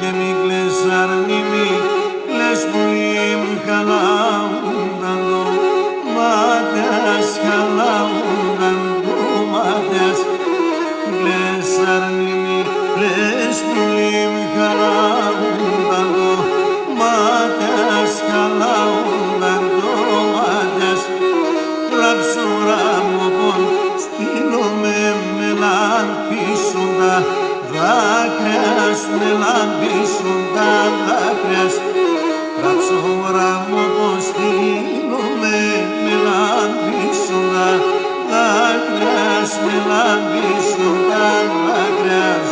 και μη κλαις αρνη μη κλαις πολύ μ' χαλάουνταν το μάτιας, χαλάουνταν το μάτιας. Κλαις αρνη μη κλαις πολύ μ' χαλάουνταν το μάτιας, χαλάουνταν το μάτιας. Ραψούρα μου πον στείλομαι με λαμπίσοντα δάκρυας, με λαμπίσοντα δάκρυας. Ραψούρα μου πον στείλομαι με λαμπίσοντα δάκρυας, με λαμπίσοντα δάκρυας.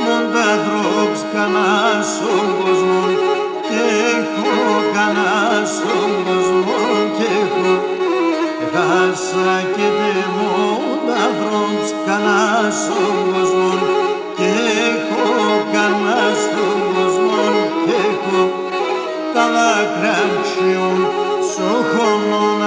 Μόντα δρόψ κανάς στον κόσμο και έχω, κανάς στον κόσμο και έχω. Έχασα και τε μόντα δρόψ κανάς στον κόσμο και έχω, κανάς στον κόσμο και έχω. Τα δάκρυα ψιούν στο χώμα